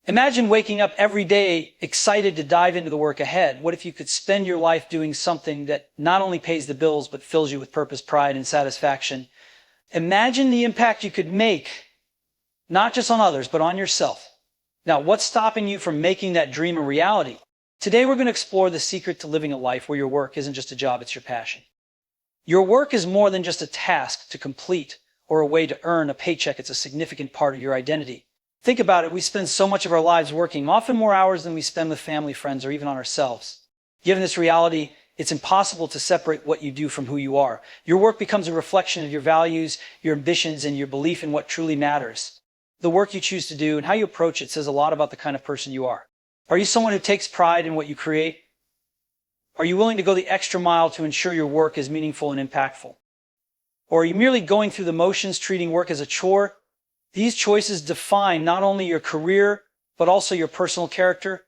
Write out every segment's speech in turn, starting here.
Imagine waking up every day excited to dive into the work ahead. What if you could spend your life doing something that not only pays the bills, but fills you with purpose, pride, and satisfaction? Imagine the impact you could make, not just on others, but on yourself. Now, what's stopping you from making that dream a reality? Today, we're going to explore the secret to living a life where your work isn't just a job, it's your passion. Your work is more than just a task to complete or a way to earn a paycheck. It's a significant part of your identity. Think about it. We spend so much of our lives working, often more hours than we spend with family, friends, or even on ourselves. Given this reality, it's impossible to separate what you do from who you are. Your work becomes a reflection of your values, your ambitions, and your belief in what truly matters. The work you choose to do and how you approach it says a lot about the kind of person you are. Are you someone who takes pride in what you create? Are you willing to go the extra mile to ensure your work is meaningful and impactful? Or are you merely going through the motions, treating work as a chore? These choices define not only your career, but also your personal character.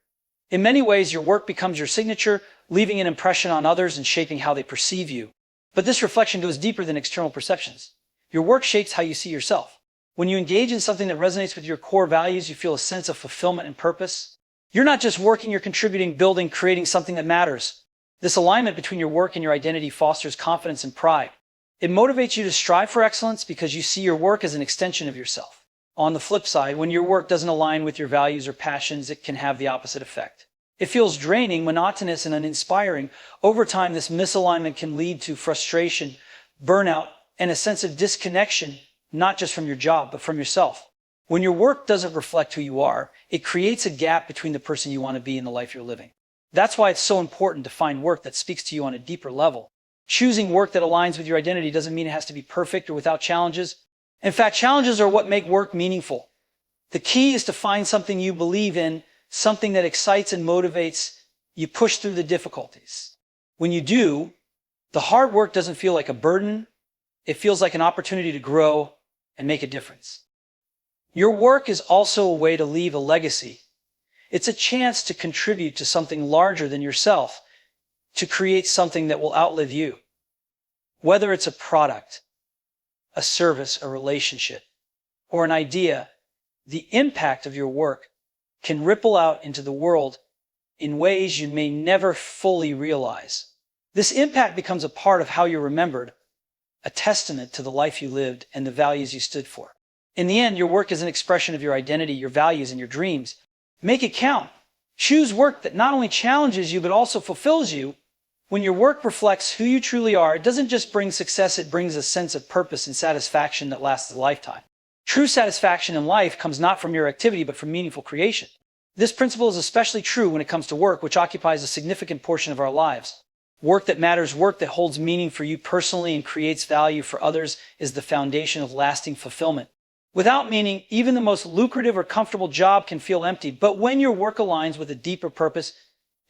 In many ways, your work becomes your signature, leaving an impression on others and shaping how they perceive you. But this reflection goes deeper than external perceptions. Your work shapes how you see yourself. When you engage in something that resonates with your core values, you feel a sense of fulfillment and purpose. You're not just working, you're contributing, building, creating something that matters. This alignment between your work and your identity fosters confidence and pride. It motivates you to strive for excellence because you see your work as an extension of yourself. On the flip side, when your work doesn't align with your values or passions, it can have the opposite effect. It feels draining, monotonous, and uninspiring. Over time, this misalignment can lead to frustration, burnout, and a sense of disconnection, not just from your job, but from yourself. When your work doesn't reflect who you are, it creates a gap between the person you want to be and the life you're living. That's why it's so important to find work that speaks to you on a deeper level. Choosing work that aligns with your identity doesn't mean it has to be perfect or without challenges. In fact, challenges are what make work meaningful. The key is to find something you believe in, something that excites and motivates you. Push through the difficulties. When you do, the hard work doesn't feel like a burden. It feels like an opportunity to grow and make a difference. Your work is also a way to leave a legacy. It's a chance to contribute to something larger than yourself, to create something that will outlive you. Whether it's a product, a service, a relationship, or an idea, the impact of your work can ripple out into the world in ways you may never fully realize. This impact becomes a part of how you're remembered, a testament to the life you lived and the values you stood for. In the end, your work is an expression of your identity, your values, and your dreams. Make it count. Choose work that not only challenges you, but also fulfills you. When your work reflects who you truly are, it doesn't just bring success, it brings a sense of purpose and satisfaction that lasts a lifetime. True satisfaction in life comes not from your activity, but from meaningful creation. This principle is especially true when it comes to work, which occupies a significant portion of our lives. Work that matters, work that holds meaning for you personally and creates value for others is the foundation of lasting fulfillment. Without meaning, even the most lucrative or comfortable job can feel empty, but when your work aligns with a deeper purpose,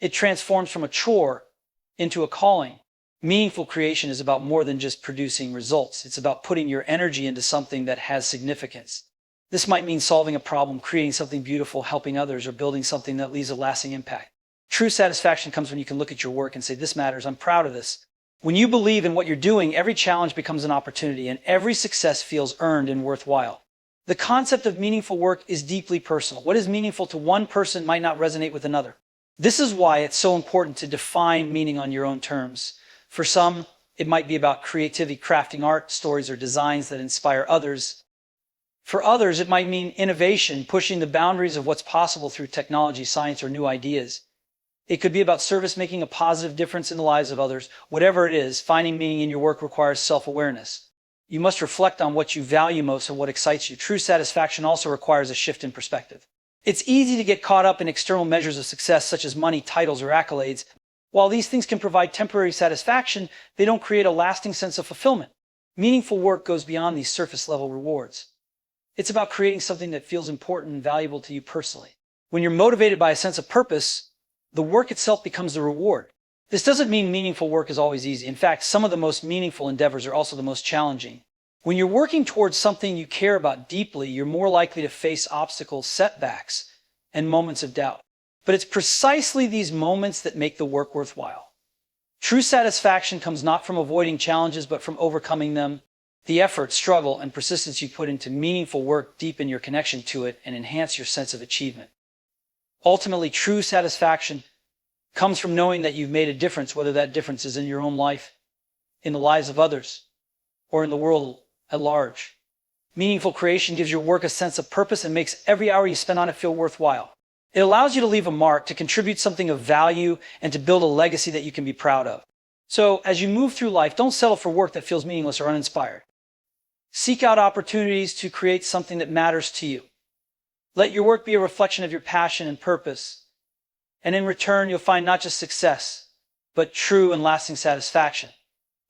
it transforms from a chore into a calling. Meaningful creation is about more than just producing results. It's about putting your energy into something that has significance. This might mean solving a problem, creating something beautiful, helping others, or building something that leaves a lasting impact. True satisfaction comes when you can look at your work and say, this matters, I'm proud of this. When you believe in what you're doing, every challenge becomes an opportunity and every success feels earned and worthwhile. The concept of meaningful work is deeply personal. What is meaningful to one person might not resonate with another. This is why it's so important to define meaning on your own terms. For some, it might be about creativity, crafting art, stories, or designs that inspire others. For others, it might mean innovation, pushing the boundaries of what's possible through technology, science, or new ideas. It could be about service, making a positive difference in the lives of others. Whatever it is, finding meaning in your work requires self-awareness. You must reflect on what you value most and what excites you. True satisfaction also requires a shift in perspective. It's easy to get caught up in external measures of success, such as money, titles, or accolades. While these things can provide temporary satisfaction, they don't create a lasting sense of fulfillment. Meaningful work goes beyond these surface-level rewards. It's about creating something that feels important and valuable to you personally. When you're motivated by a sense of purpose, the work itself becomes the reward. This doesn't mean meaningful work is always easy. In fact, some of the most meaningful endeavors are also the most challenging. When you're working towards something you care about deeply, you're more likely to face obstacles, setbacks, and moments of doubt. But it's precisely these moments that make the work worthwhile. True satisfaction comes not from avoiding challenges, but from overcoming them. The effort, struggle, and persistence you put into meaningful work deepen your connection to it and enhance your sense of achievement. Ultimately, true satisfaction comes from knowing that you've made a difference, whether that difference is in your own life, in the lives of others, or in the world at large. Meaningful creation gives your work a sense of purpose and makes every hour you spend on it feel worthwhile. It allows you to leave a mark, to contribute something of value, and to build a legacy that you can be proud of. So, as you move through life, don't settle for work that feels meaningless or uninspired. Seek out opportunities to create something that matters to you. Let your work be a reflection of your passion and purpose. And in return, you'll find not just success, but true and lasting satisfaction.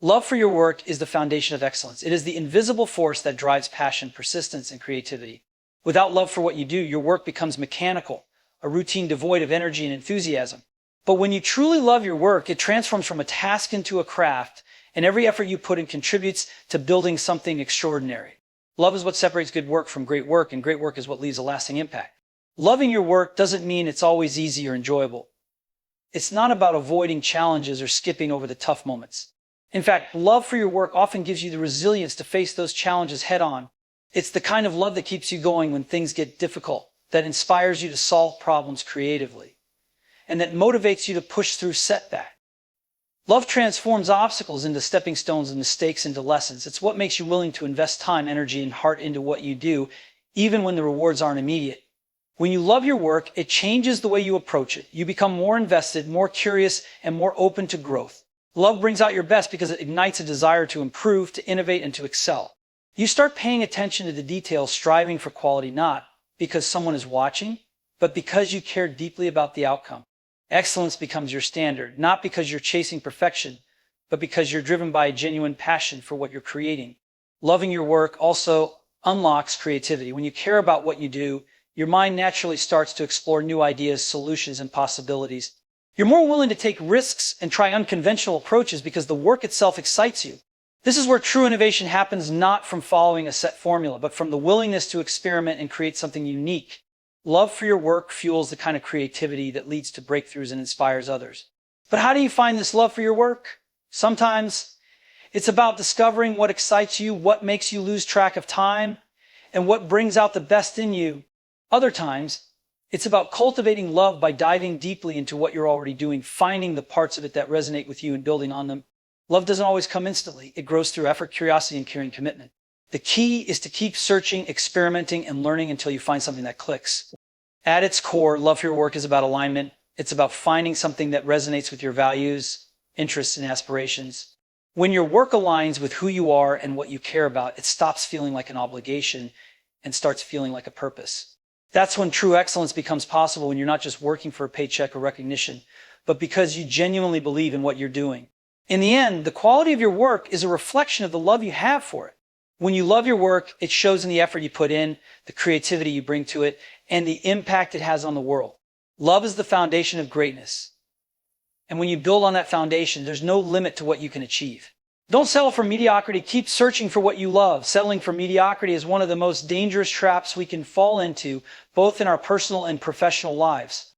Love for your work is the foundation of excellence. It is the invisible force that drives passion, persistence, and creativity. Without love for what you do, your work becomes mechanical, a routine devoid of energy and enthusiasm. But when you truly love your work, it transforms from a task into a craft, and every effort you put in contributes to building something extraordinary. Love is what separates good work from great work, and great work is what leaves a lasting impact. Loving your work doesn't mean it's always easy or enjoyable. It's not about avoiding challenges or skipping over the tough moments. In fact, love for your work often gives you the resilience to face those challenges head on. It's the kind of love that keeps you going when things get difficult, that inspires you to solve problems creatively, and that motivates you to push through setbacks. Love transforms obstacles into stepping stones and mistakes into lessons. It's what makes you willing to invest time, energy, and heart into what you do, even when the rewards aren't immediate. When you love your work, it changes the way you approach it. You become more invested, more curious, and more open to growth. Love brings out your best because it ignites a desire to improve, to innovate, and to excel. You start paying attention to the details, striving for quality, not because someone is watching, but because you care deeply about the outcome. Excellence becomes your standard, not because you're chasing perfection, but because you're driven by a genuine passion for what you're creating. Loving your work also unlocks creativity. When you care about what you do, your mind naturally starts to explore new ideas, solutions, and possibilities. You're more willing to take risks and try unconventional approaches because the work itself excites you. This is where true innovation happens, not from following a set formula, but from the willingness to experiment and create something unique. Love for your work fuels the kind of creativity that leads to breakthroughs and inspires others. But how do you find this love for your work? Sometimes it's about discovering what excites you, what makes you lose track of time, and what brings out the best in you. Other times, it's about cultivating love by diving deeply into what you're already doing, finding the parts of it that resonate with you and building on them. Love doesn't always come instantly. It grows through effort, curiosity, and caring commitment. The key is to keep searching, experimenting, and learning until you find something that clicks. At its core, love for your work is about alignment. It's about finding something that resonates with your values, interests, and aspirations. When your work aligns with who you are and what you care about, it stops feeling like an obligation and starts feeling like a purpose. That's when true excellence becomes possible, when you're not just working for a paycheck or recognition, but because you genuinely believe in what you're doing. In the end, the quality of your work is a reflection of the love you have for it. When you love your work, it shows in the effort you put in, the creativity you bring to it, and the impact it has on the world. Love is the foundation of greatness. And when you build on that foundation, there's no limit to what you can achieve. Don't settle for mediocrity. Keep searching for what you love. Settling for mediocrity is one of the most dangerous traps we can fall into, both in our personal and professional lives.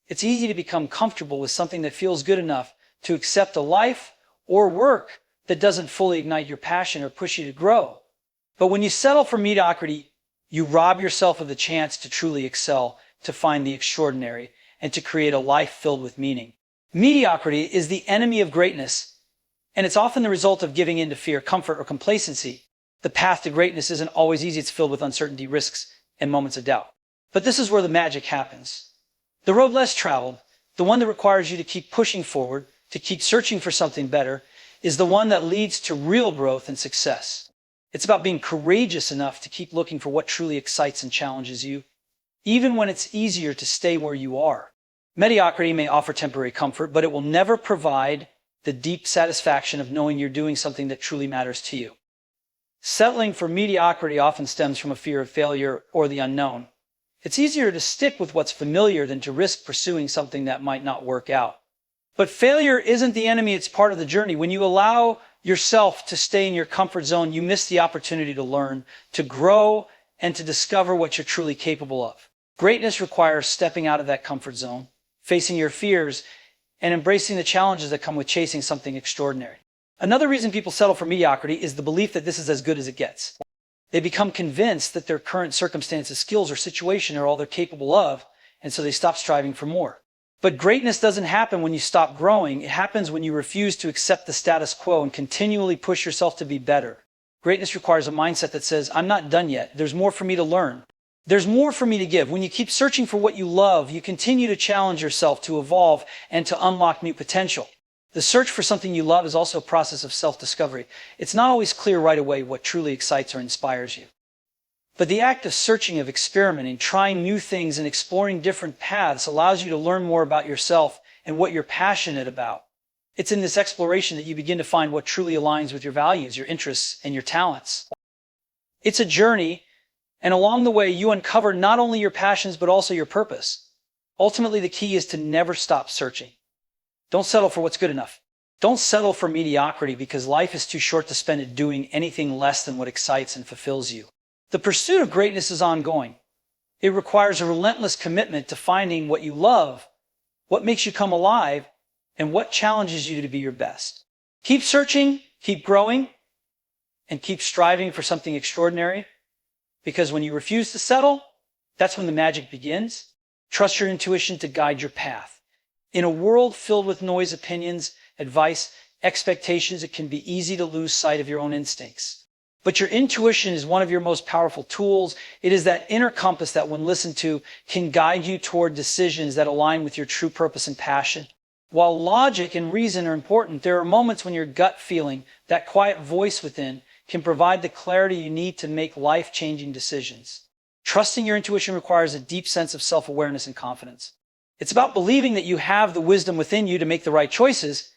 It's easy to become comfortable with something that feels good enough to accept a life or work that doesn't fully ignite your passion or push you to grow. But when you settle for mediocrity, you rob yourself of the chance to truly excel, to find the extraordinary, and to create a life filled with meaning. Mediocrity is the enemy of greatness, and it's often the result of giving in to fear, comfort, or complacency. The path to greatness isn't always easy. It's filled with uncertainty, risks, and moments of doubt. But this is where the magic happens. The road less traveled, the one that requires you to keep pushing forward, to keep searching for something better, is the one that leads to real growth and success. It's about being courageous enough to keep looking for what truly excites and challenges you, even when it's easier to stay where you are. Mediocrity may offer temporary comfort, but it will never provide the deep satisfaction of knowing you're doing something that truly matters to you. Settling for mediocrity often stems from a fear of failure or the unknown. It's easier to stick with what's familiar than to risk pursuing something that might not work out. But failure isn't the enemy, it's part of the journey. When you allow yourself to stay in your comfort zone, you miss the opportunity to learn, to grow, and to discover what you're truly capable of. Greatness requires stepping out of that comfort zone, facing your fears, and embracing the challenges that come with chasing something extraordinary. Another reason people settle for mediocrity is the belief that this is as good as it gets. They become convinced that their current circumstances, skills, or situation are all they're capable of, and so they stop striving for more. But greatness doesn't happen when you stop growing. It happens when you refuse to accept the status quo and continually push yourself to be better. Greatness requires a mindset that says, I'm not done yet. There's more for me to learn. There's more for me to give. When you keep searching for what you love, you continue to challenge yourself to evolve and to unlock new potential. The search for something you love is also a process of self-discovery. It's not always clear right away what truly excites or inspires you. But the act of searching, of experimenting, trying new things, and exploring different paths allows you to learn more about yourself and what you're passionate about. It's in this exploration that you begin to find what truly aligns with your values, your interests, and your talents. It's a journey, and along the way, you uncover not only your passions, but also your purpose. Ultimately, the key is to never stop searching. Don't settle for what's good enough. Don't settle for mediocrity, because life is too short to spend it doing anything less than what excites and fulfills you. The pursuit of greatness is ongoing. It requires a relentless commitment to finding what you love, what makes you come alive, and what challenges you to be your best. Keep searching, keep growing, and keep striving for something extraordinary, because when you refuse to settle, that's when the magic begins. Trust your intuition to guide your path. In a world filled with noise, opinions, advice, expectations, it can be easy to lose sight of your own instincts. But your intuition is one of your most powerful tools. It is that inner compass that, when listened to, can guide you toward decisions that align with your true purpose and passion. While logic and reason are important, there are moments when your gut feeling, that quiet voice within, can provide the clarity you need to make life-changing decisions. Trusting your intuition requires a deep sense of self-awareness and confidence. It's about believing that you have the wisdom within you to make the right choices,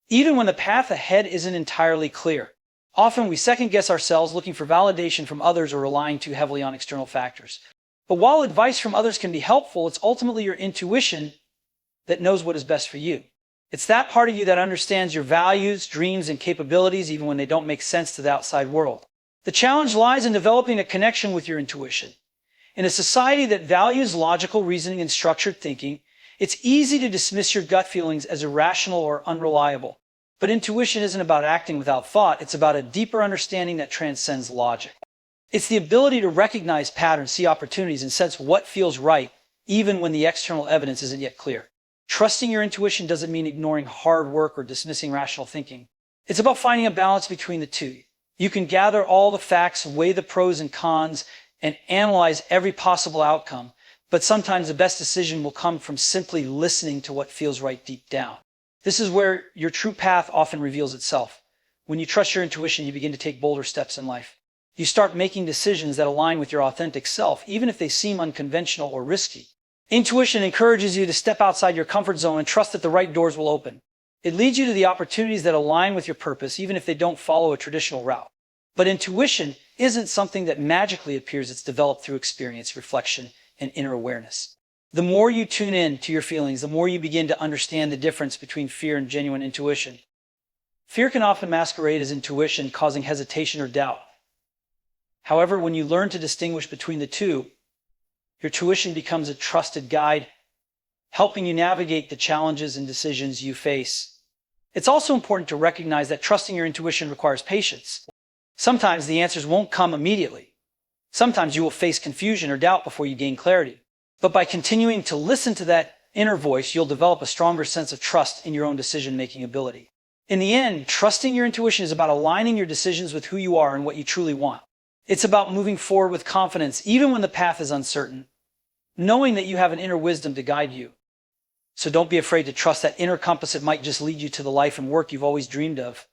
even when the path ahead isn't entirely clear. Often we second-guess ourselves, looking for validation from others or relying too heavily on external factors. But while advice from others can be helpful, it's ultimately your intuition that knows what is best for you. It's that part of you that understands your values, dreams, and capabilities even when they don't make sense to the outside world. The challenge lies in developing a connection with your intuition. In a society that values logical reasoning and structured thinking, it's easy to dismiss your gut feelings as irrational or unreliable. But intuition isn't about acting without thought. It's about a deeper understanding that transcends logic. It's the ability to recognize patterns, see opportunities, and sense what feels right, even when the external evidence isn't yet clear. Trusting your intuition doesn't mean ignoring hard work or dismissing rational thinking. It's about finding a balance between the two. You can gather all the facts, weigh the pros and cons, and analyze every possible outcome. But sometimes the best decision will come from simply listening to what feels right deep down. This is where your true path often reveals itself. When you trust your intuition, you begin to take bolder steps in life. You start making decisions that align with your authentic self, even if they seem unconventional or risky. Intuition encourages you to step outside your comfort zone and trust that the right doors will open. It leads you to the opportunities that align with your purpose, even if they don't follow a traditional route. But intuition isn't something that magically appears. It's developed through experience, reflection, and inner awareness. The more you tune in to your feelings, the more you begin to understand the difference between fear and genuine intuition. Fear can often masquerade as intuition, causing hesitation or doubt. However, when you learn to distinguish between the two, your intuition becomes a trusted guide, helping you navigate the challenges and decisions you face. It's also important to recognize that trusting your intuition requires patience. Sometimes the answers won't come immediately. Sometimes you will face confusion or doubt before you gain clarity. But by continuing to listen to that inner voice, you'll develop a stronger sense of trust in your own decision-making ability. In the end, trusting your intuition is about aligning your decisions with who you are and what you truly want. It's about moving forward with confidence, even when the path is uncertain, knowing that you have an inner wisdom to guide you. So don't be afraid to trust that inner compass. It might just lead you to the life and work you've always dreamed of.